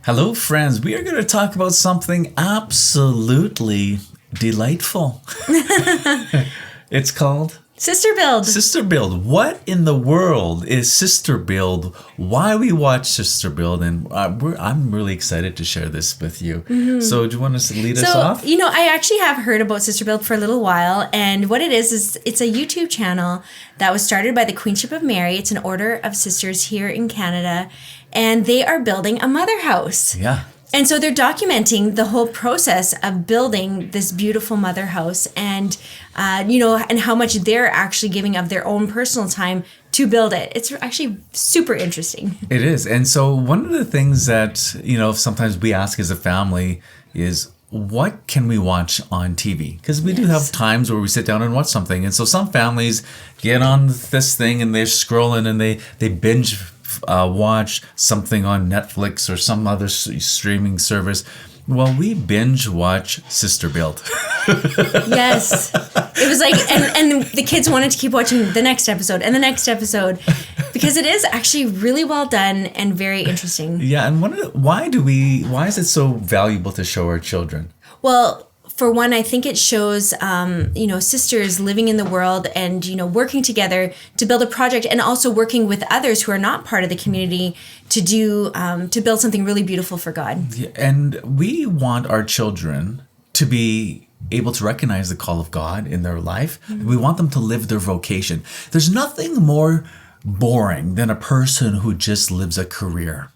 Hello, friends. We are going to talk about something absolutely delightful. It's called Sister Build. Sister Build. What in the world is Sister Build? Why we watch Sister Build? And I'm really excited to share this with you. Mm-hmm. So do you want to lead us off? I actually have heard about Sister Build for a little while. And what it is it's a YouTube channel that was started by the Queenship of Mary. It's an order of sisters here in Canada. And they are building a mother house. Yeah. And so they're documenting the whole process of building this beautiful mother house and, and how much they're actually giving of their own personal time to build it. It's actually super interesting. It is. And so one of the things that, sometimes we ask as a family is, what can we watch on TV? Because we do have times where we sit down and watch something. And so some families get on this thing and they're scrolling and they binge watch something on Netflix or some other streaming service. Well, we binge watch Sister Build. Yes. It was like, and the kids wanted to keep watching the next episode and the next episode because it is actually really well done and very interesting. Yeah. And why is it so valuable to show our children? Well, for one, I think it shows, sisters living in the world and, working together to build a project and also working with others who are not part of the community to build something really beautiful for God. Yeah, and we want our children to be able to recognize the call of God in their life. Mm-hmm. We want them to live their vocation. There's nothing more boring than a person who just lives a career.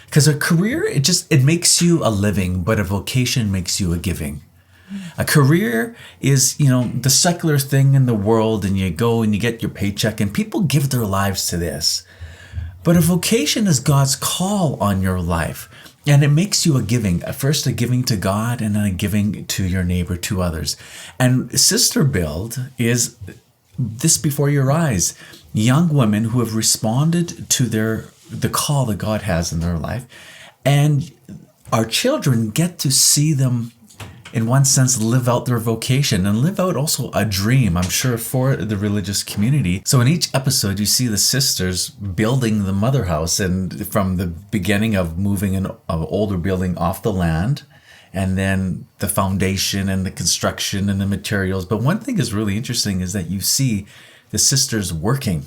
Because a career, it makes you a living, but a vocation makes you a giving. A career is, the secular thing in the world, and you go and you get your paycheck, and people give their lives to this. But a vocation is God's call on your life, and it makes you a giving. First a giving to God, and then a giving to your neighbor, to others. And Sister Build is this before your eyes. Young women who have responded to the call that God has in their life, and our children get to see them, in one sense, live out their vocation and live out also a dream, I'm sure, for the religious community. So in each episode, you see the sisters building the mother house, and from the beginning of moving an older building off the land, and then the foundation and the construction and the materials. But one thing is really interesting is that you see the sisters working.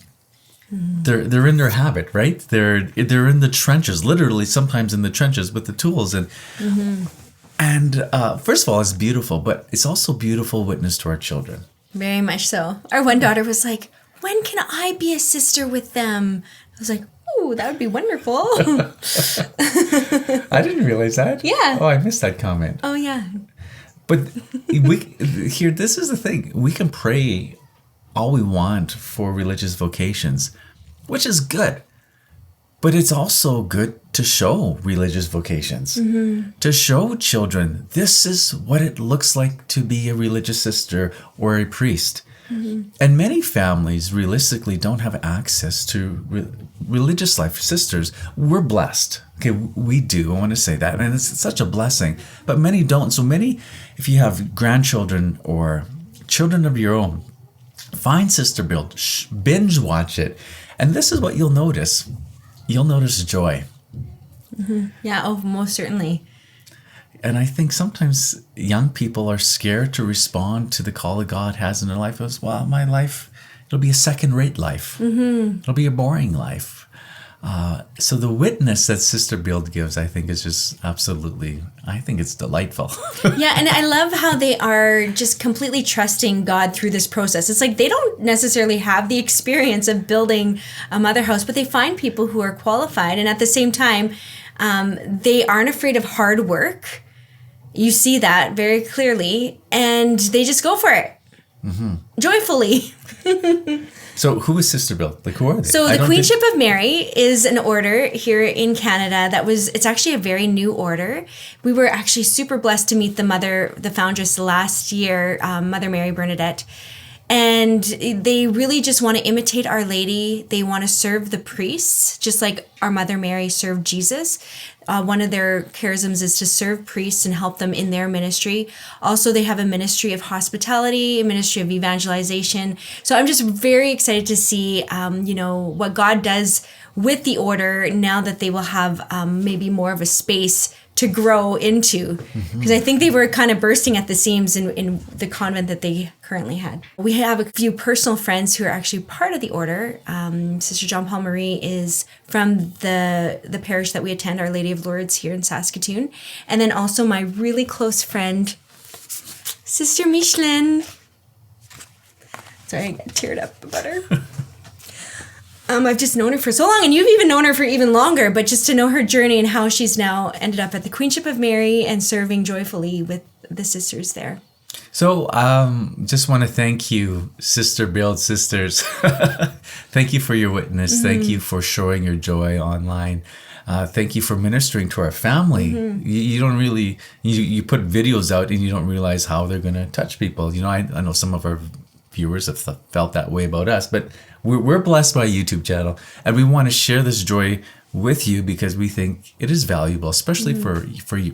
Mm-hmm. They're in their habit, right? They're in the trenches, literally sometimes in the trenches with the tools. And mm-hmm. And first of all, it's beautiful, but it's also beautiful witness to our children. Very much so. Our one daughter was like, when can I be a sister with them? I was like, oh, that would be wonderful. I didn't realize that. Yeah. Oh, I missed that comment. Oh, yeah. But this is the thing. We can pray all we want for religious vocations, which is good. But it's also good to show religious vocations, mm-hmm. to show children, this is what it looks like to be a religious sister or a priest. Mm-hmm. And many families realistically don't have access to religious life. Sisters, we're blessed. Okay, we do. I want to say that. And it's such a blessing. But many don't. So many, if you have grandchildren or children of your own, find Sister Build, binge watch it. And this is what you'll notice. You'll notice joy. Mm-hmm. Yeah, most certainly. And I think sometimes young people are scared to respond to the call that God has in their life. As well, my life, it'll be a second-rate life. Mm-hmm. It'll be a boring life. So the witness that Sister Build gives, I think, is just absolutely, I think it's delightful. Yeah, and I love how they are just completely trusting God through this process. It's like they don't necessarily have the experience of building a mother house, but they find people who are qualified. And at the same time, they aren't afraid of hard work. You see that very clearly. And they just go for it. Mm-hmm. Joyfully. So who is Sister Build? Like, who are they? So the Queenship of Mary is an order here in Canada it's actually a very new order. We were actually super blessed to meet the foundress last year, Mother Mary Bernadette. And they really just want to imitate Our Lady. They want to serve the priests, just like our Mother Mary served Jesus. One of their charisms is to serve priests and help them in their ministry. Also, they have a ministry of hospitality, a ministry of evangelization. So I'm just very excited to see, what God does with the order now that they will have maybe more of a space to grow into, because I think they were kind of bursting at the seams in the convent that they currently had. We have a few personal friends who are actually part of the order. Sister John Paul Marie is from the parish that we attend, Our Lady of Lourdes here in Saskatoon. And then also my really close friend, Sister Micheline. Sorry, I got teared up about her. I've just known her for so long, and you've even known her for even longer, but just to know her journey and how she's now ended up at the Queenship of Mary and serving joyfully with the sisters there. So just want to thank you, Sister Build Sisters. Thank you for your witness. Thank you for showing your joy online. Thank you for ministering to our family. You don't really, you put videos out and you don't realize how they're going to touch people. I know some of our viewers have felt that way about us, but we're blessed by a YouTube channel, and we want to share this joy with you because we think it is valuable, especially for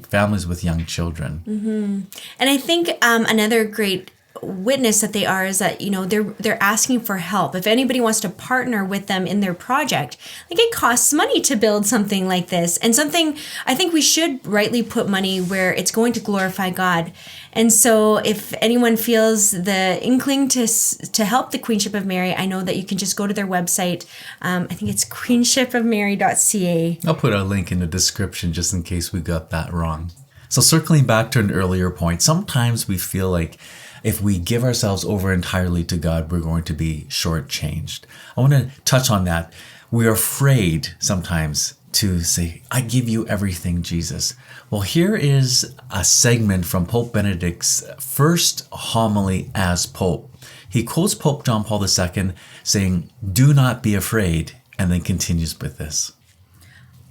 families with young children. And I think another great witness that they are is that they're asking for help. If anybody wants to partner with them in their project, like, it costs money to build something like this, and something I think we should rightly put money where it's going to glorify God. And so if anyone feels the inkling to help the Queenship of Mary, I know that you can just go to their website. I think it's queenshipofmary.ca. I'll put a link in the description just in case we got that wrong. So circling back to an earlier point, sometimes we feel like if we give ourselves over entirely to God, we're going to be shortchanged. I want to touch on that. We're afraid sometimes to say, I give you everything, Jesus. Well, here is a segment from Pope Benedict's first homily as Pope. He quotes Pope John Paul II saying, "Do not be afraid," and then continues with this.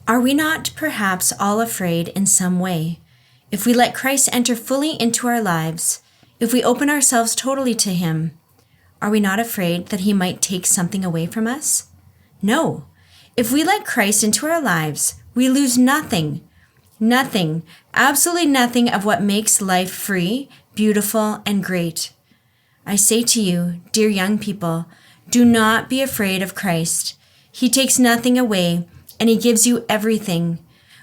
Are we not perhaps all afraid in some way? If we let Christ enter fully into our lives, if we open ourselves totally to him, are we not afraid that he might take something away from us? No. If we let Christ into our lives, we lose nothing. Nothing, absolutely nothing of what makes life free, beautiful, and great. I say to you, dear young people, do not be afraid of Christ. He takes nothing away, and he gives you everything.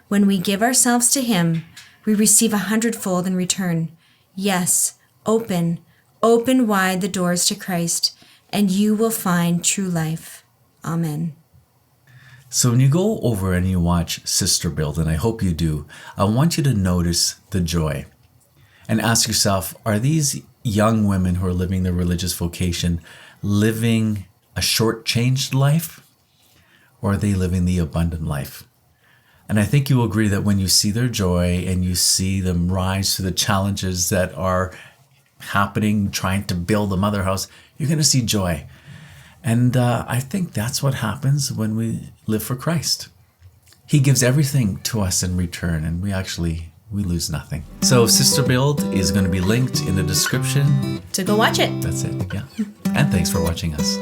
When we give ourselves to him, we receive 100-fold in return. Yes, open wide the doors to Christ, and you will find true life. Amen. So when you go over and you watch Sister Build, and I hope you do, I want you to notice the joy and ask yourself, are these young women who are living their religious vocation living a shortchanged life, or are they living the abundant life? And I think you will agree that when you see their joy and you see them rise to the challenges that are happening, trying to build a mother house, you're going to see joy. And I think that's what happens when we live for Christ. He gives everything to us in return, and we lose nothing. So Sister Build is going to be linked in the description. So go watch it. That's it, yeah. And thanks for watching us.